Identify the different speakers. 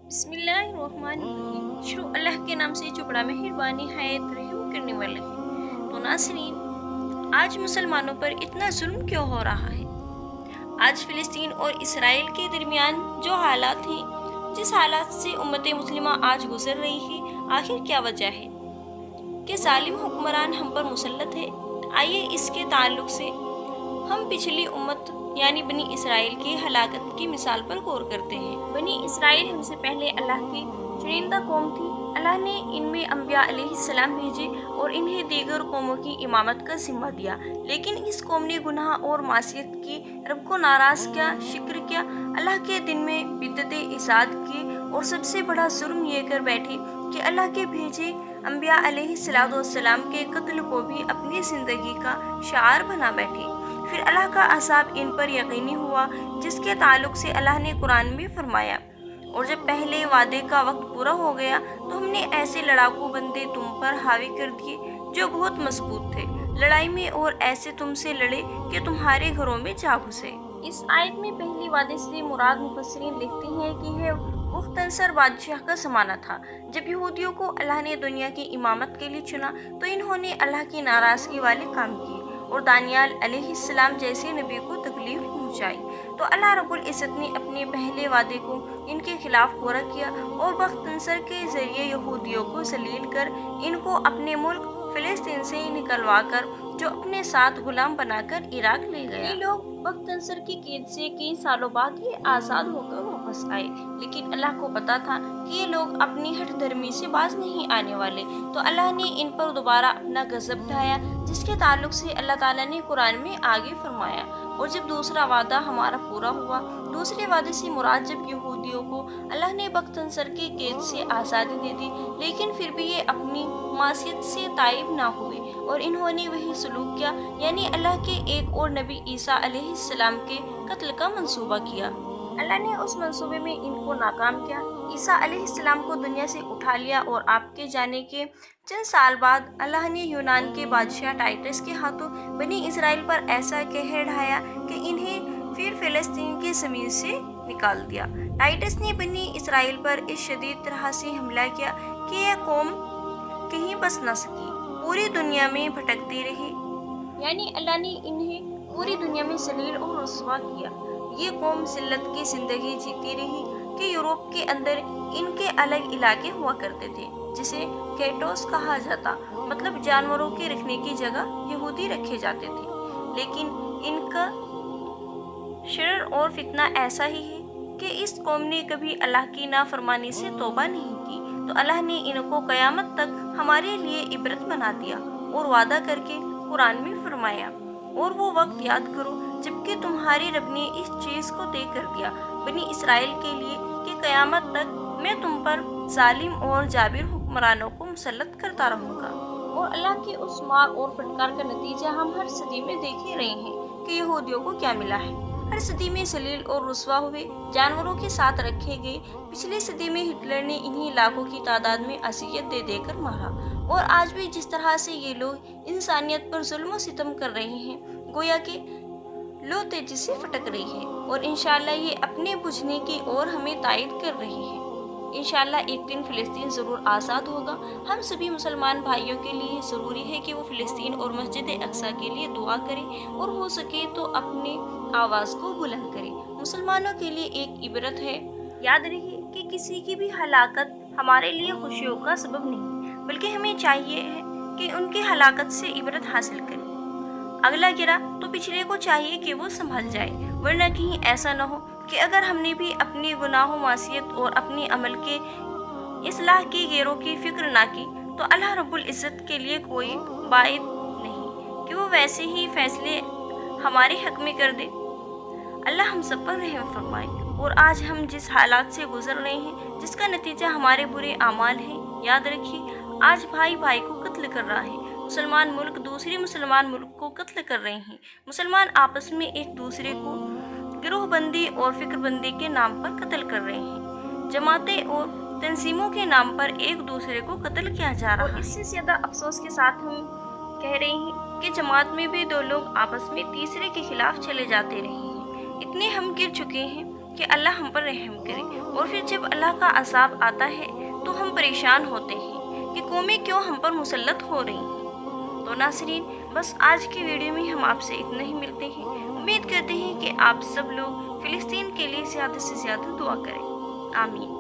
Speaker 1: بسم اللہ الرحمن الرحیم۔ شروع اللہ کے نام سے جو بڑا مہربان نہایت رحم کرنے والا ہے۔ تو ناظرین، آج مسلمانوں پر اتنا ظلم کیوں ہو رہا ہے؟ آج فلسطین اور اسرائیل کے درمیان جو حالات ہیں، جس حالات سے امت مسلمہ آج گزر رہی ہے، آخر کیا وجہ ہے کہ ظالم حکمران ہم پر مسلط ہے؟ آئیے اس کے تعلق سے ہم پچھلی امت یعنی بنی اسرائیل کی ہلاکت کی مثال پر غور کرتے ہیں۔ بنی اسرائیل ہم سے پہلے اللہ کی چنندہ قوم تھی۔ اللہ نے ان میں انبیاء علیہ السلام بھیجے اور انہیں دیگر قوموں کی امامت کا ذمہ دیا، لیکن اس قوم نے گناہ اور معصیت کی، رب کو ناراض کیا، شکر کیا، اللہ کے دن میں بدعتیں ایجاد کی اور سب سے بڑا جرم یہ کر بیٹھے کہ اللہ کے بھیجے انبیاء علیہ السلام کے قتل کو بھی اپنی زندگی کا شعار بنا بیٹھے۔ پھر اللہ کا عذاب ان پر یقینی ہوا، جس کے تعلق سے اللہ نے قرآن میں فرمایا، اور جب پہلے وعدے کا وقت پورا ہو گیا تو ہم نے ایسے لڑاکو بندے تم پر حاوی کر دیے جو بہت مضبوط تھے لڑائی میں، اور ایسے تم سے لڑے کہ تمہارے گھروں میں جا گھسے۔ اس آیت میں پہلی وعدے سے مراد مفسرین لکھتے ہیں کہ یہ بخت نصر بادشاہ کا زمانہ تھا، جب یہودیوں کو اللہ نے دنیا کی امامت کے لیے چنا تو انہوں نے اللہ کی ناراضگی والے کام کیے اور دانیال علیہ السلام جیسے نبی کو تکلیف پہنچائی۔ تو اللہ رب العزت نے اپنے پہلے وعدے کو ان کے خلاف پورا کیا اور بخت نصر کے ذریعے یہودیوں کو ذلیل کر ان کو اپنے ملک فلسطین سے نکلوا کر جو اپنے ساتھ غلام بنا کر عراق لے گیا۔ یہ لوگ بخت نصر کی قید سے کئی سالوں بعد ہی آزاد ہو کر واپس آئے، لیکن اللہ کو پتا تھا کہ یہ لوگ اپنی ہٹ دھرمی سے باز نہیں آنے والے، تو اللہ نے ان پر دوبارہ اپنا غضب ڈھایا، جس کے تعلق سے اللہ تعالیٰ نے قرآن میں آگے فرمایا، اور جب دوسرا وعدہ ہمارا پورا ہوا۔ دوسرے وعدے سے مراد جب یہودیوں کو اللہ نے بخت نصر کی قید سے آزادی دے دی، لیکن پھر بھی یہ اپنی معصیت سے تائب نہ ہوئے اور انہوں نے وہی سلوک کیا، یعنی اللہ کے ایک اور نبی عیسیٰ علیہ السلام کے قتل کا منصوبہ کیا۔ اللہ نے اس منصوبے میں ان کو ناکام کیا، عیسیٰ علیہ السلام کو دنیا سے اٹھا لیا، اور آپ کے جانے کے چند سال بعد اللہ نے یونان کے بادشاہ ٹائٹس کے ہاتھوں بنی اسرائیل پر ایسا قہر ڈھایا کہ انہیں پھر فلسطین کی زمین سے نکال دیا۔ ٹائٹس نے بنی اسرائیل پر اس شدید طرح سے حملہ کیا کہ یہ قوم کہیں بس نہ سکی، پوری دنیا میں بھٹکتی رہی، یعنی اللہ نے انہیں پوری دنیا میں ذلیل اور رسوا کیا۔ یہ قوم ذلت کی زندگی جیتی رہی کہ یورپ کے اندر ان کے الگ علاقے ہوا کرتے تھے جسے گیٹوس کہا جاتا، مطلب جانوروں کے رکھنے کی جگہ یہودی رکھے جاتے تھے، لیکن ان کا شرر اور فتنہ ایسا ہی ہے کہ اس قوم نے کبھی اللہ کی نافرمانی سے توبہ نہیں کی، تو اللہ نے ان کو قیامت تک ہمارے لیے عبرت بنا دیا اور وعدہ کر کے قرآن میں فرمایا، اور وہ وقت یاد کرو جبکہ تمہارے رب نے اس چیز کو طے کر دیا بنی اسرائیل کے لیے کہ قیامت تک میں تم پر ظالم اور جابر حکمرانوں کو مسلط کرتا رہوں گا۔ اور اللہ کے اس مار اور پھٹکار کا نتیجہ ہم ہر صدی میں دیکھ ہی رہے ہیں کہ یہودیوں کو کیا ملا ہے۔ ہر صدی میں ذلیل اور رسوا ہوئے، جانوروں کے ساتھ رکھے گئے۔ پچھلی صدی میں ہٹلر نے انہیں لاکھوں کی تعداد میں اذیت دے دے کر مارا، اور آج بھی جس طرح سے یہ لوگ انسانیت پر ظلم و ستم کر رہے ہیں، گویا کہ لو تیزی سے پھٹک رہی ہے، اور انشاءاللہ یہ اپنے بجھنے کی اور ہمیں تائید کر رہی ہے۔ انشاءاللہ ایک دن فلسطین ضرور آزاد ہوگا۔ ہم سبھی مسلمان بھائیوں کے لیے ضروری ہے کہ وہ فلسطین اور مسجد اقصیٰ کے لیے دعا کریں، اور ہو سکے تو اپنی آواز کو بلند کریں۔ مسلمانوں کے لیے ایک عبرت ہے، یاد رہے کہ کسی کی بھی ہلاکت ہمارے لیے خوشیوں کا سبب نہیں، بلکہ ہمیں چاہیے ہے کہ ان کی ہلاکت سے عبرت حاصل کریں۔ اگلا گرا تو پچھلے کو چاہیے کہ وہ سنبھل جائے، ورنہ کہیں ایسا نہ ہو کہ اگر ہم نے بھی اپنی گناہ و معصیت اور اپنی عمل کے اصلاح کی غیروں کی فکر نہ کی تو اللہ رب العزت کے لیے کوئی بعید نہیں کہ وہ ویسے ہی فیصلے ہمارے حق میں کر دے۔ اللہ ہم سب پر رحم فرمائے۔ اور آج ہم جس حالات سے گزر رہے ہیں، جس کا نتیجہ ہمارے برے اعمال ہیں، یاد رکھیے آج بھائی بھائی کو قتل کر رہا ہے، مسلمان ملک دوسری مسلمان ملک کو قتل کر رہے ہیں، مسلمان آپس میں ایک دوسرے کو گروہ بندی اور فکر بندی کے نام پر قتل کر رہے ہیں، جماعتیں اور تنظیموں کے نام پر ایک دوسرے کو قتل کیا جا رہا ہے۔ اس سے زیادہ افسوس کے ساتھ ہم کہہ رہے ہیں کہ جماعت میں بھی دو لوگ آپس میں تیسرے کے خلاف چلے جاتے رہے ہیں۔ اتنے ہم گر چکے ہیں کہ اللہ ہم پر رحم کرے، اور پھر جب اللہ کا عذاب آتا ہے تو ہم پریشان ہوتے ہیں کہ قومیں کیوں ہم پر مسلط ہو رہی ہیں۔ تو ناظرین، بس آج کی ویڈیو میں ہم آپ سے اتنا ہی ملتے ہیں۔ امید کرتے ہیں کہ آپ سب لوگ فلسطین کے لیے زیادہ سے زیادہ دعا کریں۔ آمین۔